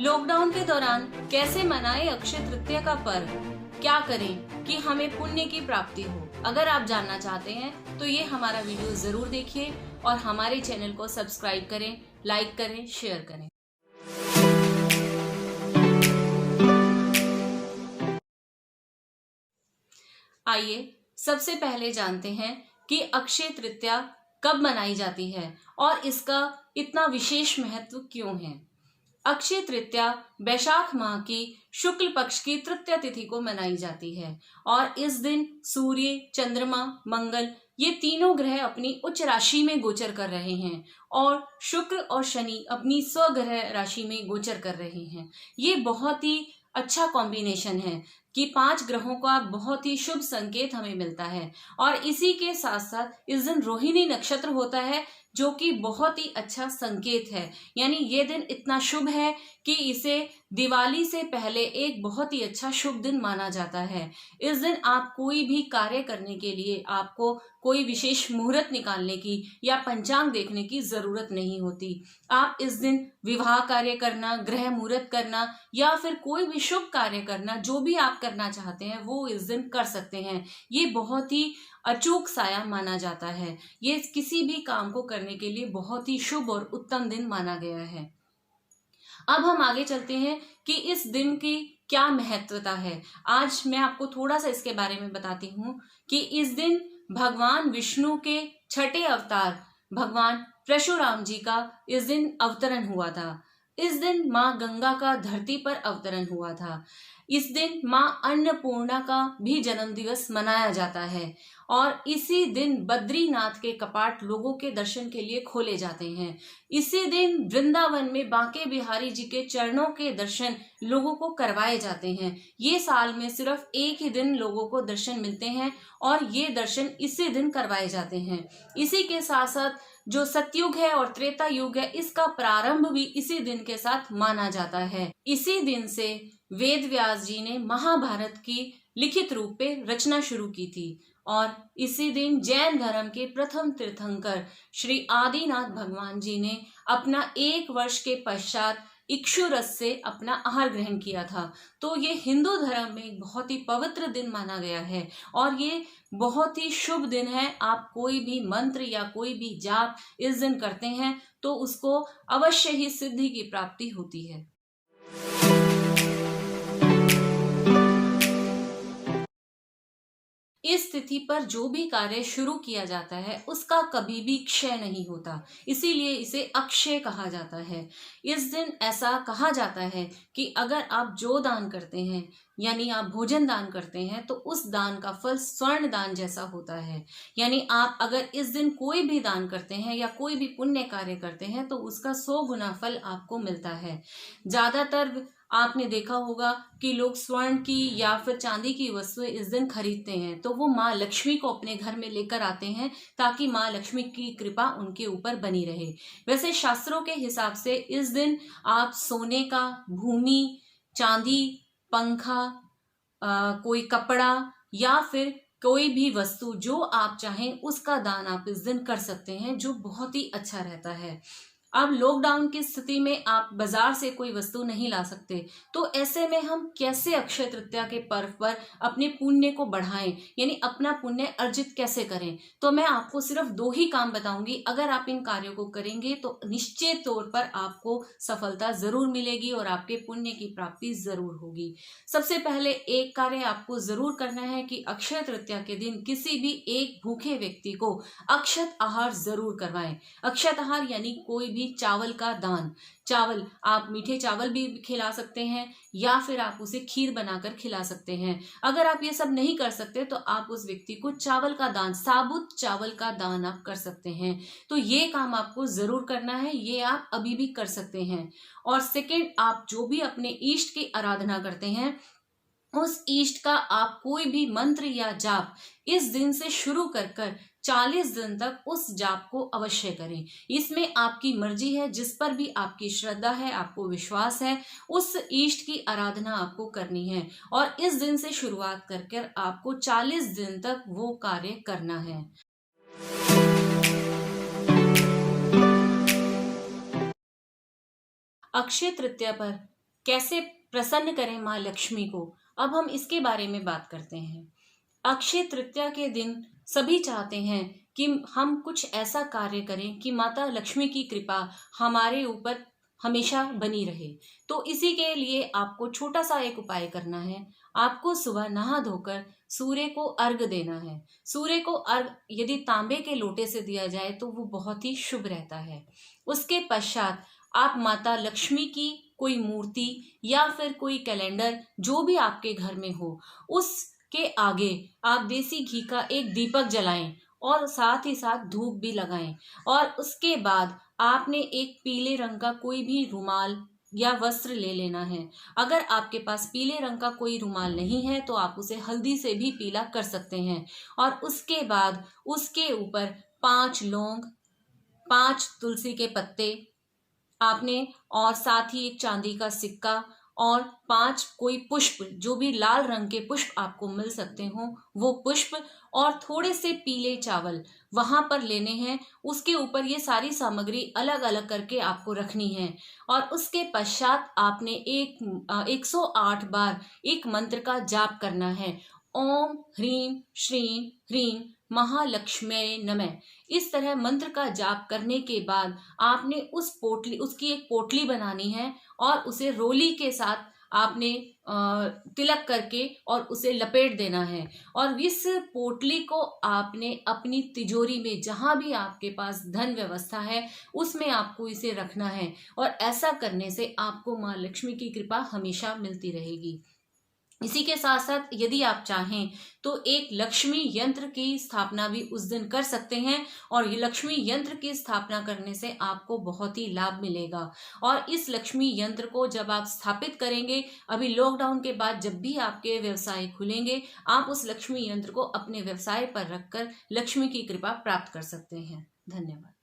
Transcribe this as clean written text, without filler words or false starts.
Lockdown के दौरान कैसे मनाएं अक्षय तृतीया का पर्व, क्या करें कि हमें पुण्य की प्राप्ति हो। अगर आप जानना चाहते हैं तो ये हमारा वीडियो जरूर देखिए और हमारे चैनल को सब्सक्राइब करें, लाइक करें, शेयर करें। आइए सबसे पहले जानते हैं कि अक्षय तृतीया कब मनाई जाती है और इसका इतना विशेष महत्व क्यों है। अक्षय तृतीया वैशाख माह की शुक्ल पक्ष की तृतीया तिथि को मनाई जाती है और इस दिन सूर्य, चंद्रमा, मंगल ये तीनों ग्रह अपनी उच्च राशि में गोचर कर रहे हैं और शुक्र और शनि अपनी स्वग्रह राशि में गोचर कर रहे हैं। ये बहुत ही अच्छा कॉम्बिनेशन है कि 5 ग्रहों का बहुत ही शुभ संकेत हमें मिलता है। और इसी के साथ साथ इस दिन रोहिणी नक्षत्र होता है जो कि बहुत ही अच्छा संकेत है। यानी ये दिन इतना शुभ है कि इसे दिवाली से पहले एक बहुत ही अच्छा शुभ दिन माना जाता है। इस दिन आप कोई भी कार्य करने के लिए आपको कोई विशेष मुहूर्त निकालने की या पंचांग देखने की जरूरत नहीं होती। आप इस दिन विवाह कार्य करना, गृह मुहूर्त करना या फिर कोई भी शुभ कार्य करना, जो भी आप करना चाहते हैं वो इस दिन कर सकते हैं। ये बहुत ही अचूक साया माना जाता है। ये किसी भी काम को करने के लिए बहुत ही शुभ और उत्तम दिन माना गया है। अब हम आगे चलते हैं कि इस दिन की क्या महत्वता है। आज मैं आपको थोड़ा सा इसके बारे में बताती हूँ कि इस दिन भगवान विष्णु के छठे अवतार भगवान परशुराम जी का इस दिन अवतरण हुआ था। इस दिन माँ गंगा का धरती पर अवतरण हुआ था। इस दिन माँ अन्नपूर्णा का भी जन्म दिवस मनाया जाता है और इसी दिन बद्रीनाथ के कपाट लोगों के दर्शन के लिए खोले जाते हैं। इसी दिन वृंदावन में बांके बिहारी जी के चरणों के दर्शन लोगों को करवाए जाते हैं। ये साल में सिर्फ एक ही दिन लोगों को दर्शन मिलते हैं और ये दर्शन इसी दिन करवाए जाते हैं। इसी के साथ साथ जो सतयुग है और त्रेता युग है, इसका प्रारंभ भी इसी दिन के साथ माना जाता है। इसी दिन से वेद व्यास जी ने महाभारत की लिखित रूप पे रचना शुरू की थी और इसी दिन जैन धर्म के प्रथम तीर्थंकर श्री आदिनाथ भगवान जी ने अपना 1 वर्ष के पश्चात इक्षुरस से अपना आहार ग्रहण किया था। तो ये हिंदू धर्म में एक बहुत ही पवित्र दिन माना गया है और ये बहुत ही शुभ दिन है। आप कोई भी मंत्र या कोई भी जाप इस दिन करते हैं तो उसको अवश्य ही सिद्धि की प्राप्ति होती है। इस तिथि पर जो भी कार्य शुरू किया जाता है उसका कभी भी क्षय नहीं होता, इसीलिए इसे अक्षय कहा जाता है। इस दिन ऐसा कहा जाता है कि अगर आप जो दान करते हैं यानी आप भोजन दान करते हैं तो उस दान का फल स्वर्ण दान जैसा होता है। यानी आप अगर इस दिन कोई भी दान करते हैं या कोई भी पुण्य कार्य करते हैं तो उसका 100 गुना फल आपको मिलता है। ज्यादातर आपने देखा होगा कि लोग स्वर्ण की या फिर चांदी की वस्तुएं इस दिन खरीदते हैं तो वो माँ लक्ष्मी को अपने घर में लेकर आते हैं ताकि माँ लक्ष्मी की कृपा उनके ऊपर बनी रहे। वैसे शास्त्रों के हिसाब से इस दिन आप सोने का, भूमि, चांदी, पंखा, कोई कपड़ा या फिर कोई भी वस्तु जो आप चाहें उसका दान आप इस दिन कर सकते हैं, जो बहुत ही अच्छा रहता है। अब लॉकडाउन की स्थिति में आप बाजार से कोई वस्तु नहीं ला सकते तो ऐसे में हम कैसे अक्षय तृतीया के पर्व पर अपने पुण्य को बढ़ाएं, यानी अपना पुण्य अर्जित कैसे करें। तो मैं आपको सिर्फ 2 ही काम बताऊंगी। अगर आप इन कार्यों को करेंगे तो निश्चित तौर पर आपको सफलता जरूर मिलेगी और आपके पुण्य की प्राप्ति जरूर होगी। सबसे पहले एक कार्य आपको जरूर करना है कि अक्षय तृतीया के दिन किसी भी एक भूखे व्यक्ति को अक्षत आहार जरूर करवाएं। अक्षत आहार यानी कोई भी चावल का दान। चावल, आप मीठे चावल भी खिला सकते हैं या फिर आप उसे खीर बनाकर खिला सकते हैं। अगर आप ये सब नहीं कर सकते तो आप उस व्यक्ति को चावल का दान, साबुत चावल का दान आप कर सकते हैं। तो ये काम आपको जरूर करना है, ये आप अभी भी कर सकते हैं। और सेकंड, आप जो भी अपने इष्ट की आराधना करते हैं उस इष्ट का आप कोई भी मंत्र या जाप इस दिन से शुरू कर 40 दिन तक उस जाप को अवश्य करें। इसमें आपकी मर्जी है, जिस पर भी आपकी श्रद्धा है, आपको विश्वास है, उस इष्ट की आराधना आपको करनी है और इस दिन से शुरुआत कर आपको 40 दिन तक वो कार्य करना है। अक्षय तृतीया पर कैसे प्रसन्न करें माँ लक्ष्मी को, अब हम इसके बारे में बात करते हैं। अक्षय तृतीया के दिन सभी चाहते हैं कि हम कुछ ऐसा कार्य करें कि माता लक्ष्मी की कृपा हमारे ऊपर हमेशा बनी रहे। तो इसी के लिए आपको छोटा सा एक उपाय करना है। आपको सुबह नहा धोकर सूर्य को अर्घ देना है। सूर्य को अर्घ यदि तांबे के लोटे से दिया जाए तो वो बहुत ही शुभ रहता है। उसके पश्चात आप माता लक्ष्मी की कोई मूर्ति या फिर कोई कैलेंडर जो भी आपके घर में हो, उसके आगे आप देसी घी का एक दीपक जलाएं और साथ ही साथ धूप भी लगाएं। और उसके बाद आपने एक पीले रंग का कोई भी रुमाल या वस्त्र ले लेना है। अगर आपके पास पीले रंग का कोई रुमाल नहीं है तो आप उसे हल्दी से भी पीला कर सकते हैं। और उसके बाद उसके ऊपर 5 लौंग, 5 तुलसी के पत्ते आपने, और साथ ही एक चांदी का सिक्का और 5 कोई पुष्प, जो भी लाल रंग के पुष्प आपको मिल सकते हो वो पुष्प, और थोड़े से पीले चावल वहां पर लेने हैं। उसके ऊपर ये सारी सामग्री अलग अलग करके आपको रखनी है। और उसके पश्चात आपने 108 बार एक मंत्र का जाप करना है। ओम ह्रीं श्रीं ह्रीं महालक्ष्म्यै नमः। इस तरह मंत्र का जाप करने के बाद आपने उसकी एक पोटली बनानी है और उसे रोली के साथ आपने तिलक करके और उसे लपेट देना है। और इस पोटली को आपने अपनी तिजोरी में, जहां भी आपके पास धन व्यवस्था है, उसमें आपको इसे रखना है। और ऐसा करने से आपको माँ लक्ष्मी की कृपा हमेशा मिलती रहेगी। इसी के साथ साथ यदि आप चाहें तो एक लक्ष्मी यंत्र की स्थापना भी उस दिन कर सकते हैं। और ये लक्ष्मी यंत्र की स्थापना करने से आपको बहुत ही लाभ मिलेगा। और इस लक्ष्मी यंत्र को जब आप स्थापित करेंगे, अभी लॉकडाउन के बाद जब भी आपके व्यवसाय खुलेंगे, आप उस लक्ष्मी यंत्र को अपने व्यवसाय पर रखकर लक्ष्मी की कृपा प्राप्त कर सकते हैं। धन्यवाद।